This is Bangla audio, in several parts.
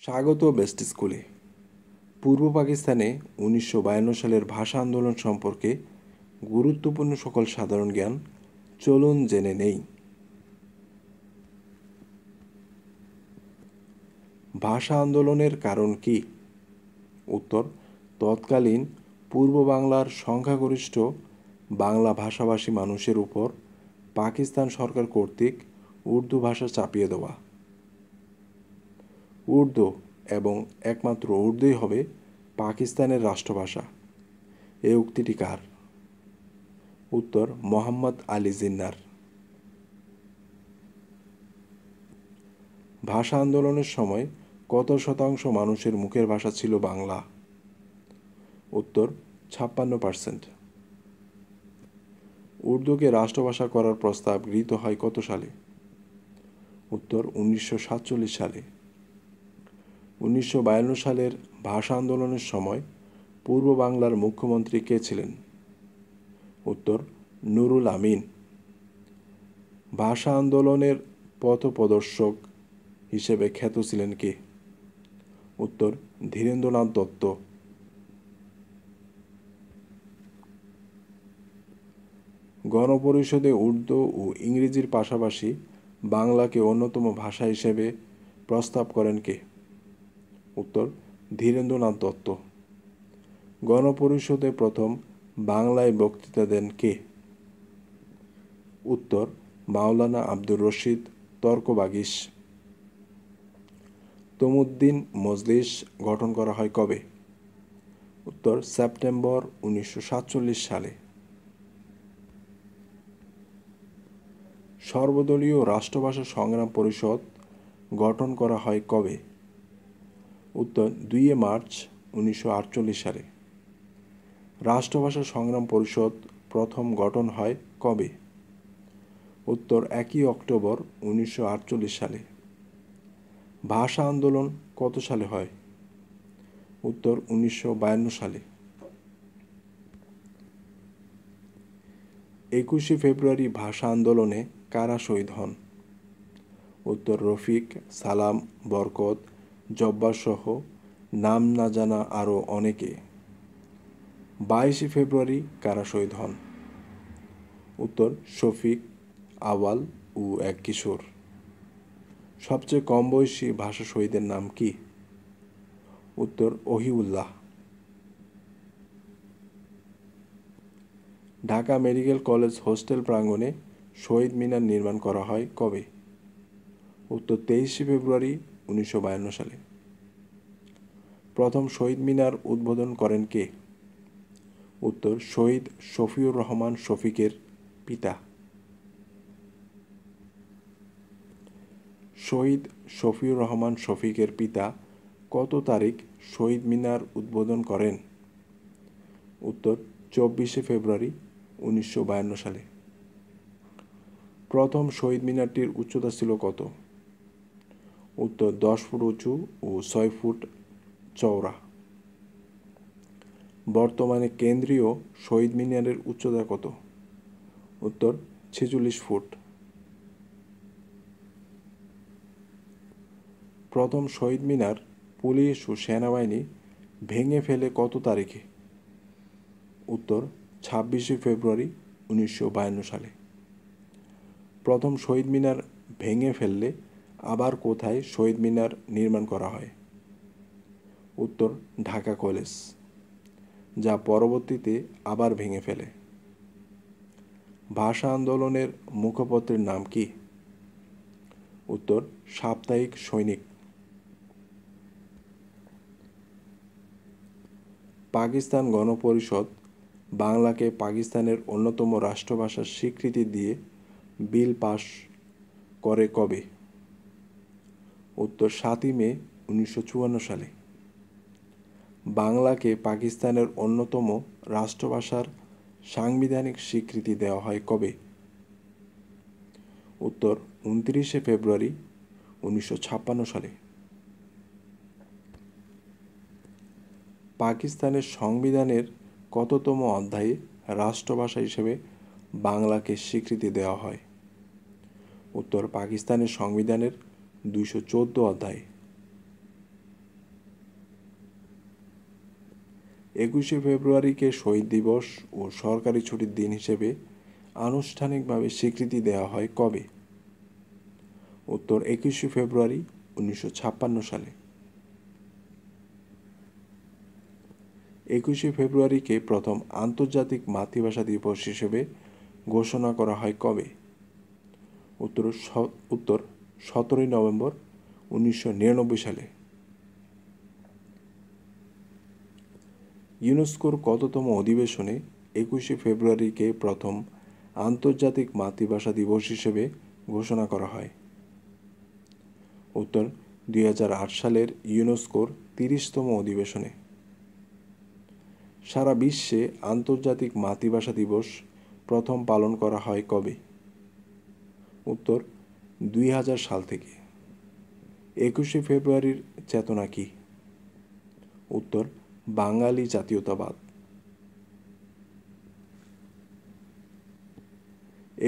স্বাগত বেস্ট স্কুলে। পূর্ব পাকিস্তানে 1952 সালের ভাষা আন্দোলন সম্পর্কে গুরুত্বপূর্ণ সকল সাধারণ জ্ঞান চলুন জেনে নেই। ভাষা আন্দোলনের কারণ কি? উত্তর: তৎকালীন পূর্ব বাংলার সংখ্যাগরিষ্ঠ বাংলা ভাষাভাষী মানুষের উপর পাকিস্তান সরকার কর্তৃক উর্দু ভাষা চাপিয়ে দেওয়া। উর্দু এবং একমাত্র উর্দুই হবে পাকিস্তানের রাষ্ট্রভাষা। এই উক্তিটি কার? উত্তর: মোহাম্মদ আলী জিন্নাহর। ভাষা আন্দোলনের সময় কত শতাংশ মানুষের মুখের ভাষা ছিল বাংলা? উত্তর: 56%। উর্দুকে রাষ্ট্রভাষা করার প্রস্তাব গৃহীত হয় কত সালে? উত্তর: 1947 সালে। 1952 সালের ভাষা আন্দোলনের সময় পূর্ব বাংলার মুখ্যমন্ত্রী কে ছিলেন? উত্তর: নুরুল আমিন। ভাষা আন্দোলনের পথপ্রদর্শক হিসেবে খ্যাত ছিলেন কে? উত্তর: ধীরেন্দ্রনাথ দত্ত। গণপরিষদে উর্দু ও ইংরেজির পাশাপাশি বাংলাকে অন্যতম ভাষা হিসেবে প্রস্তাব করেন কে? উত্তর: ধীরেন্দ্রনাথ দত্ত। গণপরিষদে প্রথম বাংলায় বক্তৃতা দেন কে? উত্তর: মাওলানা আব্দুর রশিদ তর্কবাগীশ। তমুদ্দিন মজলিস গঠন করা হয় কবে? উত্তর: সেপ্টেম্বর 1947 সালে। সর্বদলীয় রাষ্ট্রভাষা সংগ্রাম পরিষদ গঠন করা হয় কবে? উত্তর: 2 মার্চ 1948 সালে। রাষ্ট্রভাষা সংগ্রাম পরিষদ প্রথম গঠন হয় কবে? উত্তর: 1 অক্টোবর 1948 সালে। ভাষা আন্দোলন কত সালে হয়? উত্তর: 1952 সালে। 21 ফেব্রুয়ারি ভাষা আন্দোলনে কারা শহীদ হন? উত্তর: রফিক, সালাম, বরকত, জব্বার সহ নাম না জানা আরও অনেকে। 22 ফেব্রুয়ারি কারা শহীদ হন? উত্তর: শফিক, আওয়াল ও এক কিশোর। সবচেয়ে কম বয়সী ভাষা শহীদের নাম কি? উত্তর: ওহিউল্লাহ। ঢাকা মেডিকেল কলেজ হোস্টেল প্রাঙ্গণে শহীদ মিনার নির্মাণ করা হয় কবে? উত্তর: 23 ফেব্রুয়ারি 1952 সালে। প্রথম শহীদ মিনার উদ্বোধন করেন কে? উত্তর: শহীদ শফিউর রহমান শফিকের পিতা। শহীদ শফিউর রহমান শফিকের পিতা কত তারিখ শহীদ মিনার উদ্বোধন করেন? উত্তর: 24 ফেব্রুয়ারি 1952 সালে। প্রথম শহীদ মিনারটির উচ্চতা ছিল কত? উত্তর: 10 ফুট উঁচু ও 6 ফুট চওড়া। বর্তমানে কেন্দ্রীয় শহীদ মিনারের উচ্চতা কত? উত্তর: 46 ফুট। প্রথম শহীদ মিনার পুলিশ ও সেনাবাহিনী ভেঙে ফেলে কত তারিখে? উত্তর: 26 ফেব্রুয়ারি 1952 সালে। প্রথম শহীদ মিনার ভেঙে ফেললে আবার কোথায় শহীদ মিনার নির্মাণ করা হয়? উত্তর: ঢাকা কলেজ, যা পরবর্তীতে আবার ভেঙে ফেলে। ভাষা আন্দোলনের মুখপত্রের নাম কি? উত্তর: সাপ্তাহিক সৈনিক। পাকিস্তান গণপরিষদ বাংলাকে পাকিস্তানের অন্যতম রাষ্ট্রভাষার স্বীকৃতি দিয়ে বিল পাস করে কবে? উত্তর: 7 মে 1954 সালে। বাংলাকে পাকিস্তানের অন্যতম রাষ্ট্রভাষার সাংবিধানিক স্বীকৃতি দেওয়া হয় কবে? উত্তর: 29 ফেব্রুয়ারি 1956 সালে। পাকিস্তানের সংবিধানের কততম অধ্যায়ে রাষ্ট্রভাষা হিসেবে বাংলাকে স্বীকৃতি দেওয়া হয়? উত্তর: পাকিস্তানের সংবিধানের 214 অধ্যায়ে। 21শে ফেব্রুয়ারিকে শহীদ দিবস ও সরকারি ছুটির দিন হিসেবে আনুষ্ঠানিকভাবে স্বীকৃতি দেওয়া হয় কবে? উত্তর 21শে ফেব্রুয়ারি 1956 সালে। 21শে ফেব্রুয়ারিকে প্রথম আন্তর্জাতিক মাতৃভাষা দিবস হিসেবে ঘোষণা করা হয় কবে? উত্তর 17 নভেম্বর 1999 সালে। ইউনেস্কোর কততম অধিবেশনে 21শে ফেব্রুয়ারিকে প্রথম আন্তর্জাতিক মাতৃভাষা দিবস হিসেবে ঘোষণা করা হয়? উত্তর 2008 সালের ইউনেস্কোর 30তম অধিবেশনে। সারা বিশ্বে আন্তর্জাতিক মাতৃভাষা দিবস প্রথম পালন করা হয় কবে? উত্তর 2000 সাল থেকে। 21শে ফেব্রুয়ারির চেতনা কি? উত্তর বাঙালি জাতীয়তাবাদ।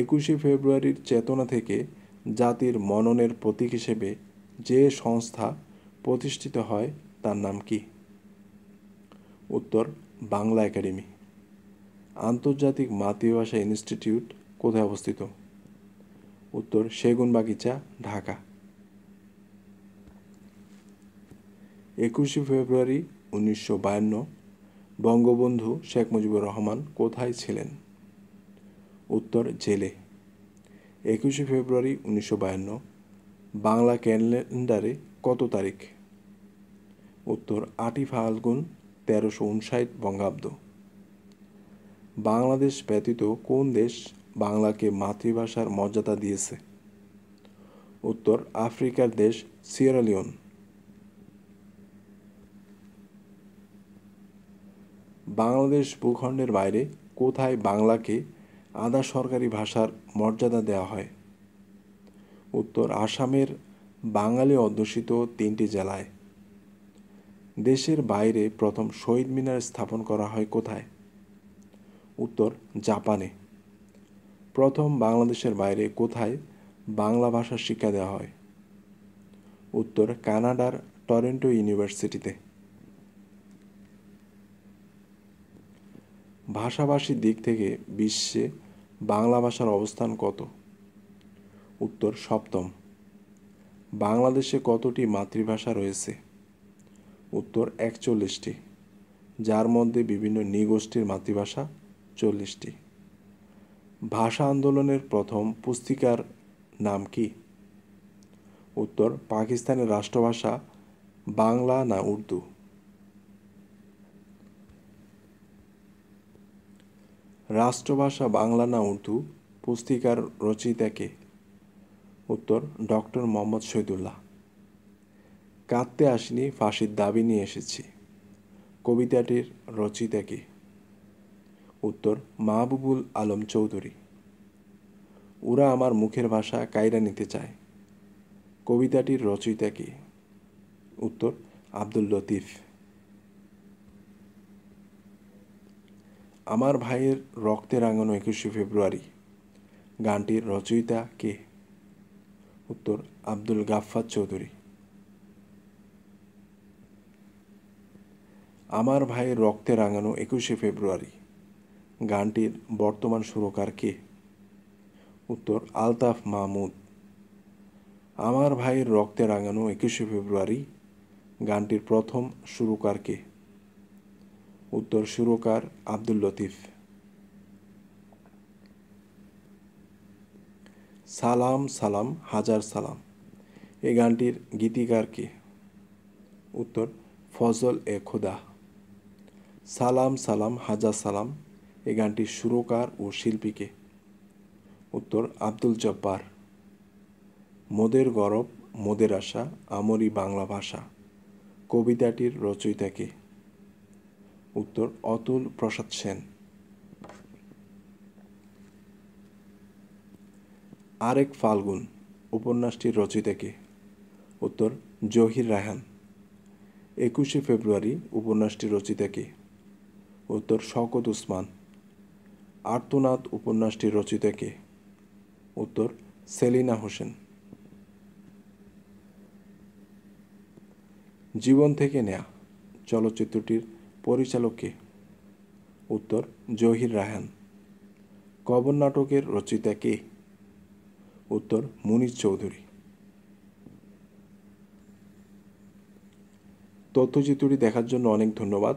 21শে ফেব্রুয়ারির চেতনা থেকে জাতির মননের প্রতীক হিসেবে যে সংস্থা প্রতিষ্ঠিত হয় তার নাম কি? উত্তর বাংলা একাডেমি। আন্তর্জাতিক মাতৃভাষা ইনস্টিটিউট কোথায় অবস্থিত? উত্তর সেগুনবাগিচা, ঢাকা। 21শে ফেব্রুয়ারি 1952 বঙ্গবন্ধু শেখ মুজিবুর রহমান কোথায় ছিলেন? উত্তর জেলে। 21শে ফেব্রুয়ারি 1952 বাংলা ক্যালেন্ডারে কত তারিখ? উত্তর 8ই ফাল্গুন 1359 বঙ্গাব্দ। বাংলাদেশ ব্যতীত কোন দেশ বাংলাকে মাতৃভাষার মর্যাদা দিয়েছে? উত্তর আফ্রিকার দেশ সিয়েরা লিওন। বাংলাদেশ ভূখণ্ডের বাইরে কোথায় বাংলাকে আধা সরকারি ভাষার মর্যাদা দেওয়া হয়? উত্তর আসামের বাঙালি অধ্যুষিত 3টি জেলায়। দেশের বাইরে প্রথম শহীদ মিনার স্থাপন করা হয় কোথায়? উত্তর জাপানে। প্রথম বাংলাদেশের বাইরে কোথায় বাংলা ভাষার শিক্ষা দেওয়া হয়? উত্তর কানাডার টরন্টো ইউনিভার্সিটিতে। ভাষাভাষীর দিক থেকে বিশ্বে বাংলা ভাষার অবস্থান কত? উত্তর 7ম। বাংলাদেশে কতটি মাতৃভাষা রয়েছে? উত্তর 41টি, যার মধ্যে বিভিন্ন নৃগোষ্ঠীর মাতৃভাষা 40টি। ভাষা আন্দোলনের প্রথম পুস্তিকার নাম কি? উত্তর পাকিস্তানের রাষ্ট্রভাষা বাংলা না উর্দু? রাষ্ট্রভাষা বাংলা না উর্দু পুস্তিকার রচয়িতা কে? উত্তর ডক্টর মোহাম্মদ শহীদুল্লাহ। কাঁদতে আসিনি, ফাঁসির দাবি নিয়ে এসেছি কবিতাটির রচয়িতা কে? উত্তর মাহবুবুল আলম চৌধুরী। ওরা আমার মুখের ভাষা কাইরা নিতে চায় কবিতাটির রচয়িতা কে? উত্তর আব্দুল লতিফ। আমার ভাইয়ের রক্তে রাঙানো 21শে ফেব্রুয়ারি গানটির রচয়িতা কে? উত্তর আব্দুল গাফফার চৌধুরী। আমার ভাইয়ের রক্তে রাঙানো 21শে ফেব্রুয়ারি গানটির বর্তমান সুরকার কে? উত্তর আলতাফ মাহমুদ। আমার ভাইয়ের রক্তে রাঙানো 21শে ফেব্রুয়ারি গানটির প্রথম সুরকার কে? উত্তর সুরকার আব্দুল লতিফ। সালাম সালাম হাজার সালাম এই গানটির গীতিকার কে? উত্তর ফজল এ খোদা। সালাম সালাম হাজার সালাম এই গানটির সুরকার ও শিল্পী কে? উত্তর আব্দুল জব্বার। মোদের গরব মোদের আশা আমরি বাংলা ভাষা কবিতাটির রচয়িতা কে? উত্তর অতুল প্রসাদ সেন। আরেক ফাল্গুন উপন্যাসটির রচয়িতা কে? উত্তর জহির রায়হান। 21শে ফেব্রুয়ারি উপন্যাসটির রচয়িতা কে? উত্তর শওকত উসমান। আর্তনাদ উপন্যাসটির রচয়িতা কে? উত্তর সেলিনা হোসেন। জীবন থেকে নেয়া চলচ্চিত্রটির পরিচালক কে? উত্তর জহির রায়হান। কবর নাটকের রচয়িতা কে? উত্তর মুনীর চৌধুরী। তথ্যচিত্রটি দেখার জন্য অনেক ধন্যবাদ।